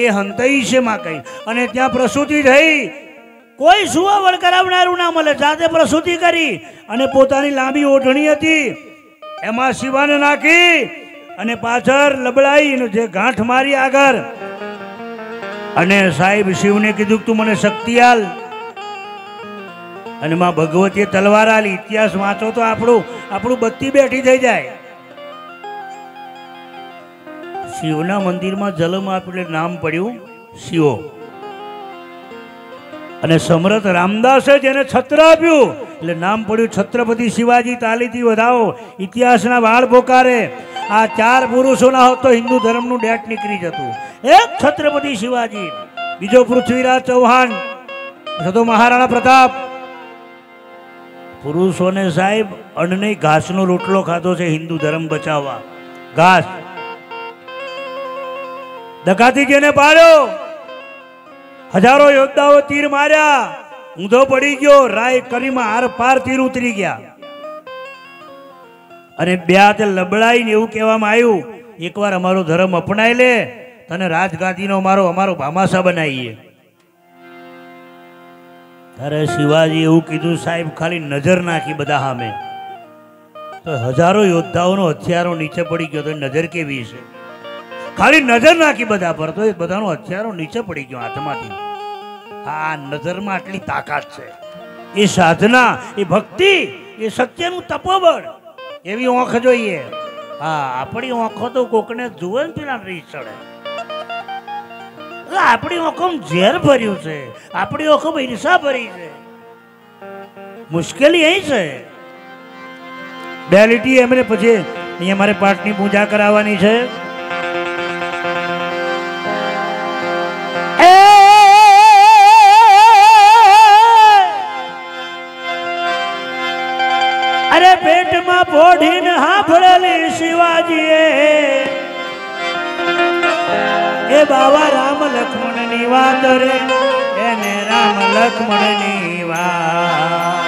એ હંતઈ છે માં કઈ અને ત્યાં પ્રસૂતિ થઈ કોઈ સુવાવડ કરાવનારું ના મળે જાતે પ્રસૂતિ કરી અને પોતાની લાંબી ઓઢણી હતી એમાં શિવાને નાખી અને પાછળ લબડાઈ જે ગાંઠ મારી આગળ અને સાહેબ શિવને કીધું તું મને શક્તિ આલ અને માં ભગવતીએ તલવાર આલી ઇતિહાસ વાંચો તો આપણું બત્તી બેઠી થઈ જાય શિવના મંદિરમાં જલમ આપ્યું એટલે નામ પડ્યું શિવો અને સમર્થ રામદાસે જેને છત્ર આપ્યું એટલે નામ પડ્યું છત્રપતિ શિવાજી તાલીથી વધાવો ઇતિહાસના વાળ પોકારે આ ચાર પુરુષો ના હોત તો હિન્દુ ધર્મનું ડેટ નીકળી જતું એક છત્રપતિ શિવાજી બીજો પૃથ્વીરાજ ચૌહાણ તો મહારાણા પ્રતાપ પુરુષોને સાહેબ અન્ન ઘાસનો રોટલો ખાધો છે હિન્દુ ધર્મ બચાવવા ઘાસ દગાથી જેને પાડ્યો હજારો યોદ્ધાઓ તીર માર્યા ઊંધો પડી ગયો રાય કરીમાં આર પાર તીર ઉતરી ગયા અને બે હાથે લબડાઈને એવું કહેવામાં આવ્યું એકવાર અમારો ધર્મ અપનાઈ લે તને રાજગાદીનો અમારો ભામાસા બનાવીએ ત્યારે શિવાજી એવું કીધું સાહેબ ખાલી નજર નાખી બધા સામે તો હજારો યોદ્ધાઓનો હથિયારો નીચે પડી ગયો તો નજર કેવી છે ખાલી નજર નાખી બધા પર તો એ બધાનો હથિયારો નીચે પડી ગયો હાથમાંથી આ નજરમાં આટલી તાકાત છે એ સાધના એ ભક્તિ એ સત્યનું તપોબળ એવી ઓંખ જોઈએ હા આપણી ઓંખો તો કોકને જુએ ને પેલા રીસ ચડે આપણી ઓંખો ઝેર ભર્યું છે આપણી ઓંખો ઈર્ષા ભરી છે મુશ્કેલી અહીં છે બે લીટી એમને પછી અહીંયા મારે પાઠની પૂજા કરાવવાની છે અરે પેટમાં પોઢીને હાંભળેલી શિવાજીએ એ બાવા રામ લક્ષ્મણ ની વાત રે એને રામ લક્ષ્મણ ની વાત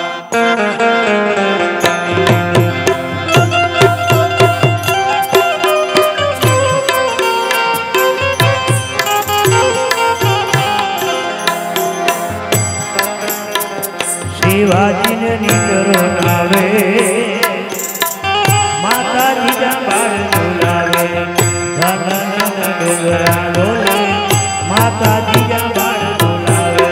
શિવાજીને નીકળો નાવે માતાજી જા બાર બોલાવે ડોગરા બોલે માતાજી જા બાર બોલાવે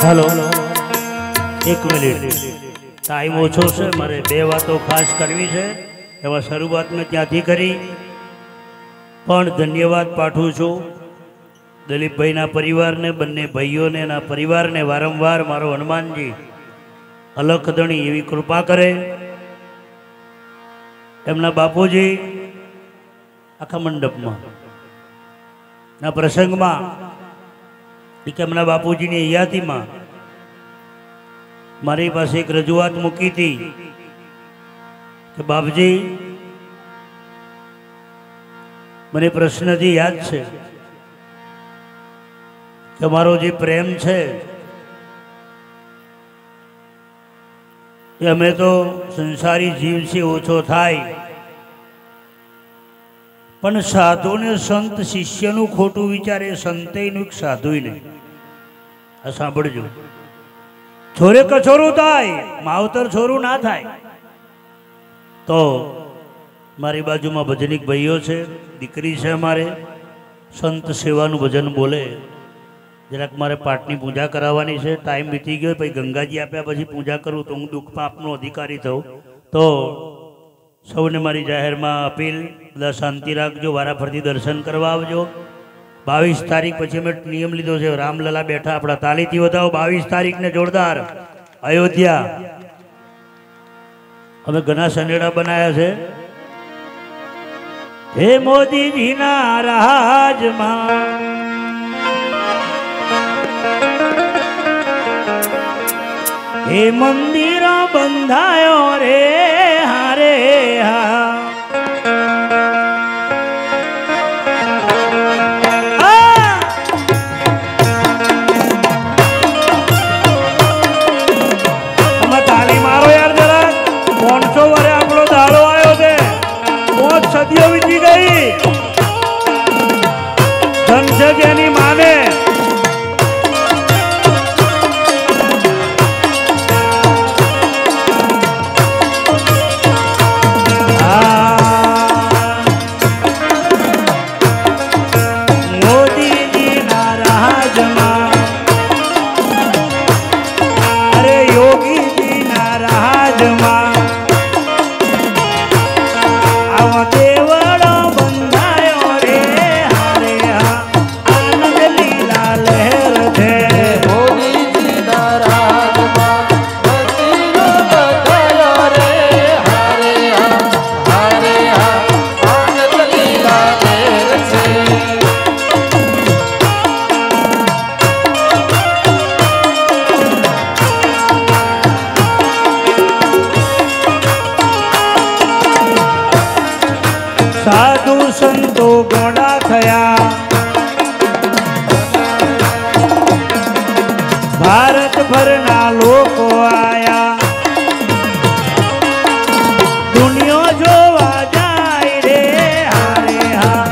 हेलो एक मिनिट टाइम ओछो से मारे बे वातो खास करवी है एवं शुरुआत में त्याथी करी पण धन्यवाद पाठू छू दिलीप भाई ना परिवार ने बन्ने भाईओ ने ना परिवार ने वारंवार मारो हनुमान जी अलख धणी एवी कृपा करे एमना बापूजी आखा मंडप में ना प्रसंग में કે એમના બાપુજીની હયાતીમાં મારી પાસે એક રજૂઆત મૂકી હતી કે બાપજી મને પ્રશ્નથી યાદ છે કે મારો જે પ્રેમ છે એ અમે તો સંસારી જીવ છે, ઓછો થાય, પણ સાધુ ને સંત શિષ્યનું ખોટું વિચારે, સંતેયનું એક સાધુય નહીં. આ સાંભળજો, છોરે કછોરું થાય, માવતર છોરું ના થાય. તો મારી બાજુમાં ભજનિક ભાઈઓ છે, દીકરી છે, અમારે સંત સેવાનું ભજન બોલે. જરાક મારે પાઠની પૂજા કરાવવાની છે, ટાઈમ વીતી ગયો, પછી ગંગાજી આપ્યા પછી પૂજા કરું તો હું દુઃખ પાપનો અધિકારી થઉં. તો સૌને મારી જાહેરમાં અપીલ, બધા શાંતિ રાખજો, વારાફરતી દર્શન કરવા આવજો. 22 તારીખ પછી અમે નિયમ લીધો છે, રામલલા બેઠા, આપણા તાલીથી વધાવો. 22 તારીખને જોરદાર અયોધ્યા અમે ઘણા સનેડા બનાવ્યા છે. હે મોદીજીના રાજમાં હે મંદિર બંધાયો રે હારે હા. તમે તાલી મારો યાર જરા. 500 વર્ષે આપણો દાડો આવ્યો છે, 5 સદીઓ વીતી ગઈ. ધન છે જેની માને. સાધુ સંતો ગોડા થયા, ભારત ભરના લોકો આયા. દુનિયો જોવા જાય રે હારે હા,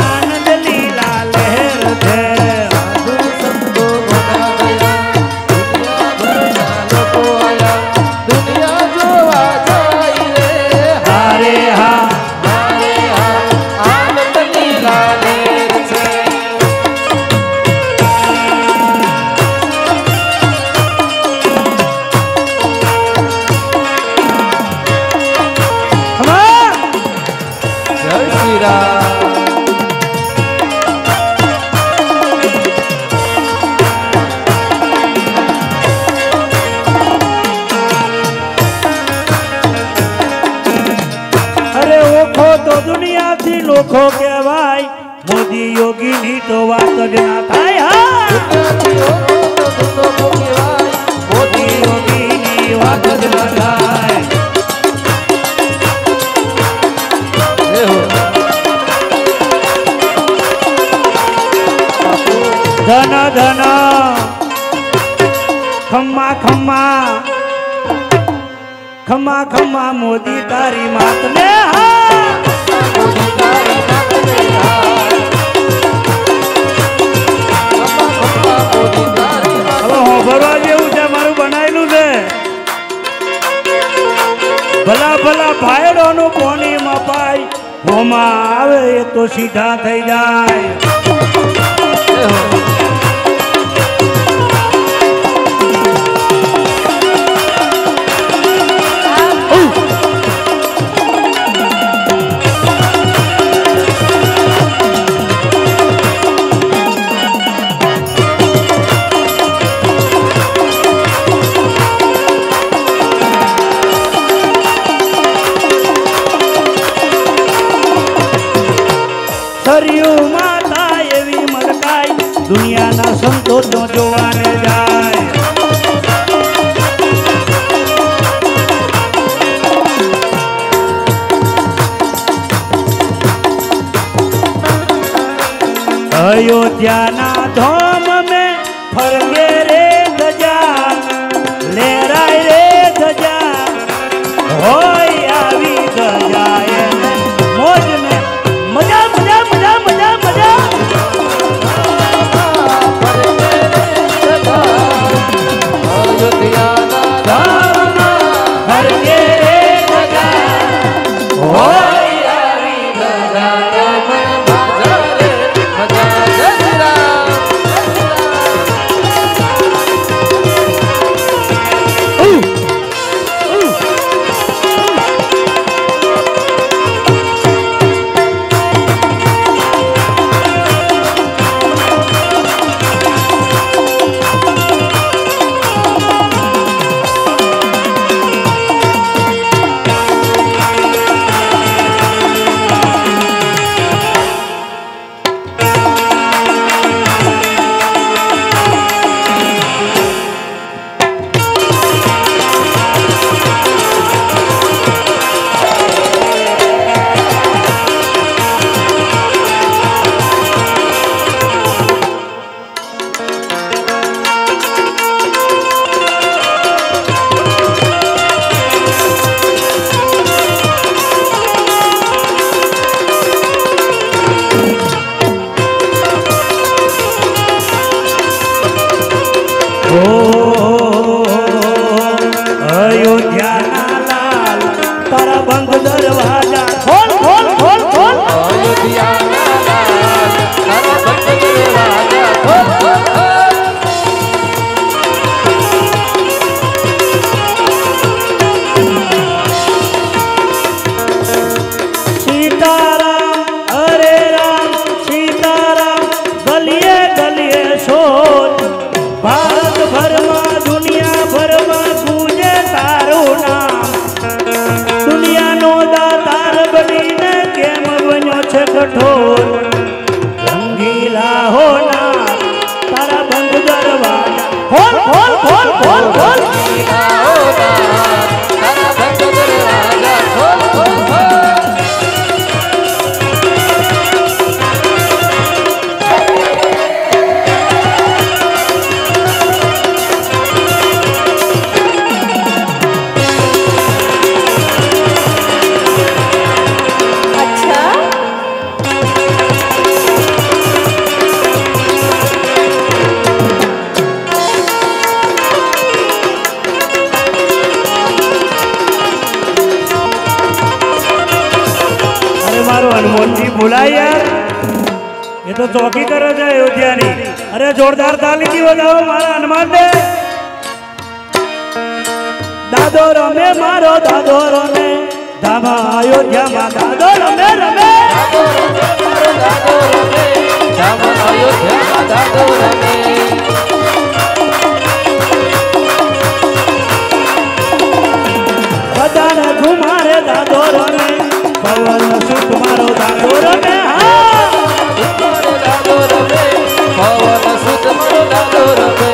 આનંદ લીલા લહેર છે. સાધુ સંતો ગોડા થયા, દુનિયા ભરના લોકો આયા. દુનિયા જોવા જાય રે હારે હા. દુનિયાથી લોખો કહેવાય, મોદી યોગી ની તો વાત જ ના થાય. મોદી યોગી ની વાત જ ના થાય. ધન ધન ખમ્મા ખમ્મા ખમ્મા ખમ્મા મોદી તારી માત ને હા. ભરવા જેવું છે, મારું બનાવેલું છે. ભલા ભલા ભાઈડો નું પોની મપાય, હોમાં આવે એ તો સીધા થઈ જાય. સરયુ માતા એવી મલકાય, દુનિયાના સંતો તો જોવાને જાય. अयोध्या ना धाम में फरगे रे ध्वजा लहराय रे ध्वजा होय आवी ध्वजा એને મોજ ને મજા મજા મજા મજા મજા अयोध्या ना लाल तारा बंद दरवाजा खोल खोल खोल खोल अयोध्या ना लाल तारा बंद दरवाजा खोल खोल खोल सीताराम हरे राम सीताराम गलिए गलिए सोच भारत भर में दुनिया भर में गूंजे तारू नाम दुनिया नो दातार बनीने केम बन्यो छे कठोर रंगीला होना तारा बंद दरवाजा खोल खोल खोल खोल खोल रंगीला होना तारा बंद दरवाजा खोल खोल खोल हनुमानजी बुलाय यार ये तो चौकी करे છે અયોધ્યાની અરે જોરદાર તાલીથી બજાવો મારા હનુમાન ને દાદો રમે મારો દાદો રમે ધામા અયોધ્યામાં દાદો રમે રમે દાદો રમે ધામા અયોધ્યામાં દાદો રમે બધાને ઘુમારે દાદો રમે પવન સુખ મારો દાદો રમે મારો દાદો રમે પવન સુખ મારો દાદો રમે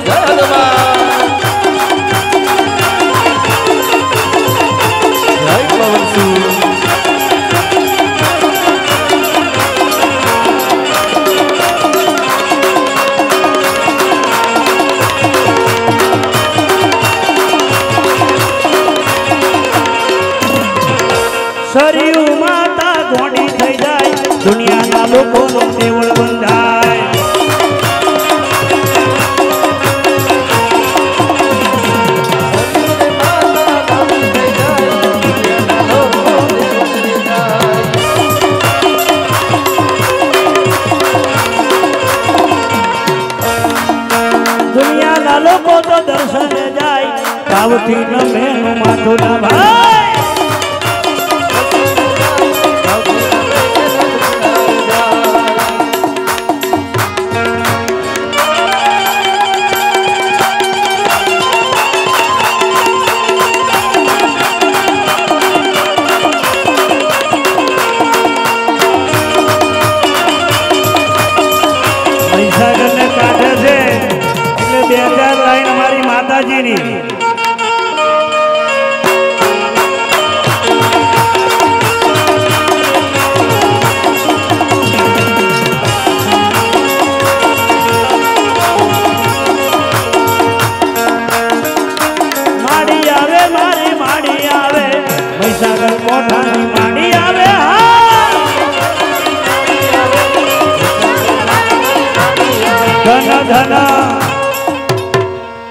જગમાં જય પવન સુખ સરયુ માતા ગોડી થઈ જાય દુનિયાના લોકોનો દેવળ બંધાય દુનિયાના લોકો તો દર્શને જાય ભાવથી નમે નું માથું ના ભાઈ મહીસાગરને કાંઠે છે એટલે 2000 લાઈન અમારી માતાજીની ધન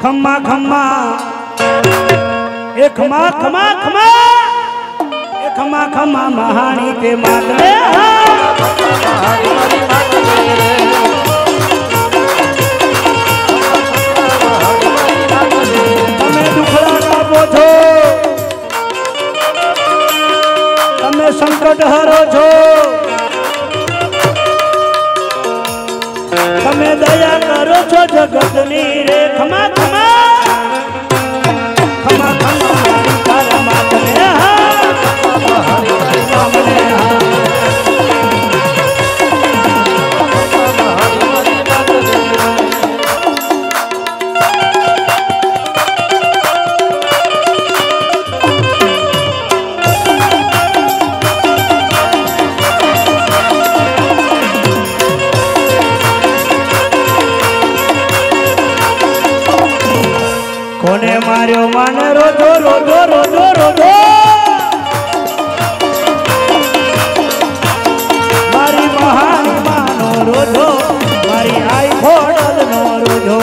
ખમ્મા ખમ્મા એ ખમા ખમા ખમા એ ખમા ખમા મહાણી તે માતરે તમે દુખડા કાપો છો, તમે સંકટ હરો છો, તમે દયા કરો છો જગતની રે ખમા ખમા ખમા ખમા તારા માતને કોને માર્યો માને રોજો રોજો રોજો રોજો મારી મહાન માનો રોજો મારી આઈ ખોડલ નો રોજો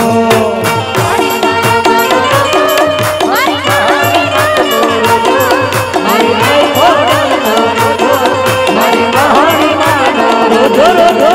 મારી આઈ ખોડલ નો રોજો મારી મહાન માનો રોજો રોજો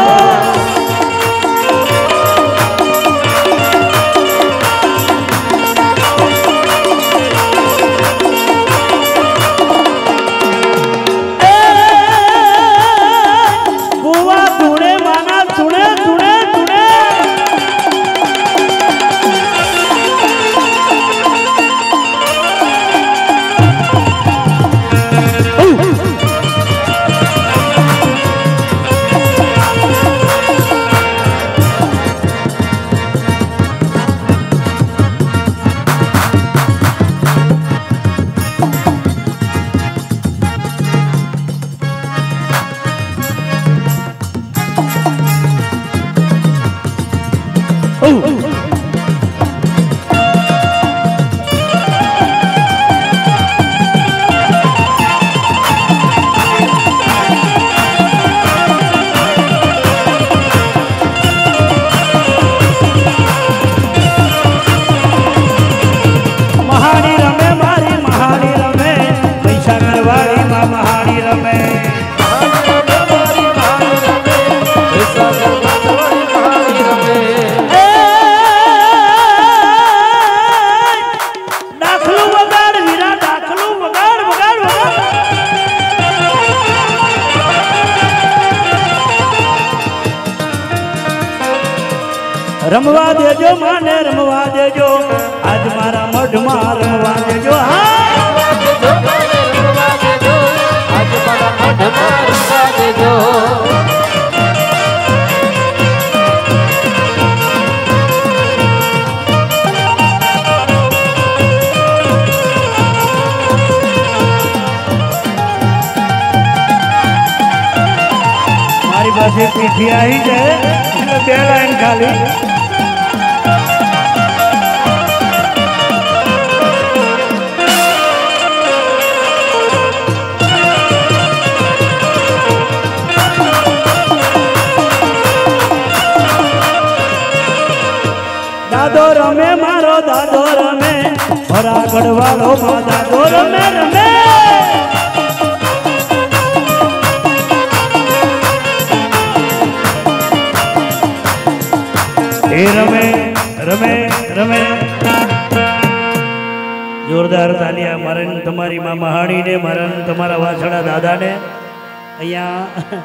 રમવા દેજો માને રમવા દેજો આજ મારા મઢમાં રમવા દેજો મારી પાસે પીઠી આવી છે બે લાઈન ખાલી દાદો રમે મારો દાદો રમે ભરાગઢ વાળો માં દાદો રમે રમે એ રમે રમે રમે જોરદાર તાલિયા મારે તમારી માં મહાણીને મારા તમારા વાછડા દાદાને અહીંયા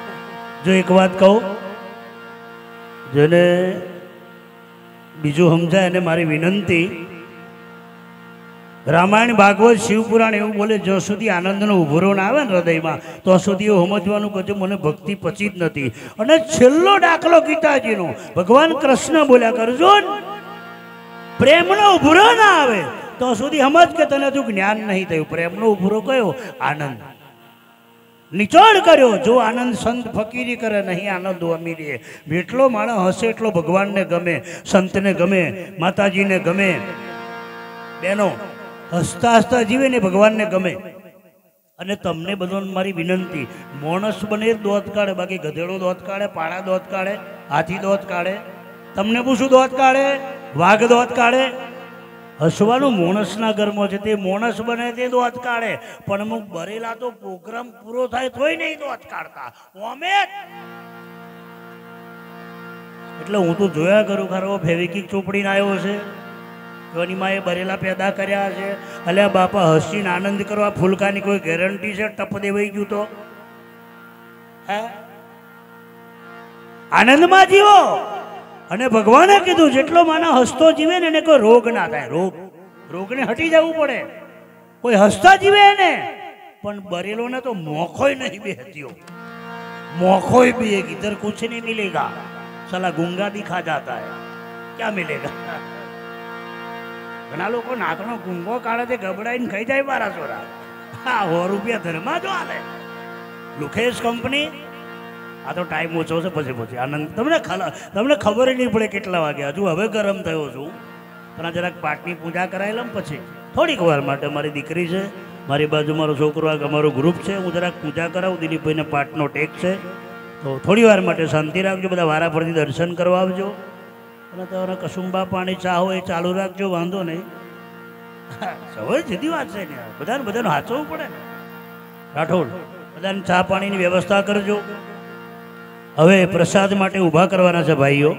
જો એક વાત કહું જેને બીજું સમજાય અને મારી વિનંતી રામાયણ ભાગવત શિવપુરાણ એવું બોલે જ્યાં સુધી આનંદનો ઉભરો ના આવે ને હૃદયમાં તો સુધી એવું સમજવાનું કે મને ભક્તિ પચી જ નથી. અને છેલ્લો દાખલો ગીતાજીનો ભગવાન કૃષ્ણ બોલ્યા કરજો પ્રેમનો ઉભરો ના આવે તો સુધી સમજ કે તને હજુ જ્ઞાન નહીં થયું. પ્રેમનો ઉભરો કયો? આનંદ. નિચોડ કર્યો જો આનંદ સંત ફકીરી કરે નહીં આનંદ અમીરીએ. જેટલો માણસ હશે એટલો ભગવાનને ગમે, સંતને ગમે, માતાજીને ગમે. બેનો હસતા હસતા જીવે ને ભગવાનને ગમે. અને તમને બધાને મારી વિનંતી, માણસ બને દોત કાઢે, બાકી ગધેડો દોત કાઢે, પાડા દોત કાઢે, હાથી દોત કાઢે, તમને પૂછું દોત કાઢે? વાઘ દોત કાઢે? હસવાનું મોણસના ઘરમાં છે, તે મોણસ બને તે દોત કાઢે, પણ અમુક બરેલા તો પ્રોગ્રામ પૂરો થાય તોય નહીં દોત કાઢતા. ઓમે એટલે હું તો જોયા કરું ખરો, ફેવિકિક ચોપડીને આવ્યો છે, એની માએ બરેલા પેદા કર્યા છે. અલ્યા બાપા, હસીને આનંદ કરવા ફૂલકાની કોઈ ગેરંટી છે? ટપ દેવાઈ ગયું તો હે? આનંદમાં જીવો. અને ભગવાને કીધું જેટલો માનવ હસતો જીવે ને એને કોઈ રોગ ના થાય. રોગને હટી જવું પડે. કોઈ હસતા જીવે ને, પણ બરેલો ને તો મોખોય નહીં બેહત્યો. મોખોય भी एक इधर कुछ नहीं मिलेगा, साला गुंगा दिखा जाता है, क्या मिलेगा? ઘણા લોકો નાકનો ગુંગો કાઢે છે, ગબડાઈને ખાઈ જાય મારા છોરા. હા, 100 રૂપિયા ધર્મા જો આલે લુખેશ કંપની. આ તો ટાઈમ ઓછો છે, પછી આનંદ. તમને ખબર નહીં પડે કેટલા વાગ્યા. હજુ હવે ગરમ થયો છું, પણ આ જરાક પાઠની પૂજા કરાવી લઉં પછી થોડીક વાર માટે. મારી દીકરી છે, મારી બાજુ મારો છોકરો, અમારો ગ્રુપ છે, હું જરાક પૂજા કરાવું. દિલીપભાઈને પાઠનો ટેક છે, તો થોડી વાર માટે શાંતિ રાખજો. બધા વારા ફરતી દર્શન કરવા આવજો. અને તમારે કસુંબા પાણી ચા હોય એ ચાલુ રાખજો, વાંધો નહીં. સવારે જુદી વાત છે ને, બધાને હાચવવું પડે ને. રાઠોડ, બધાને ચા પાણીની વ્યવસ્થા કરજો. હવે પ્રસાદ માટે ઊભા કરવાના છે ભાઈઓ.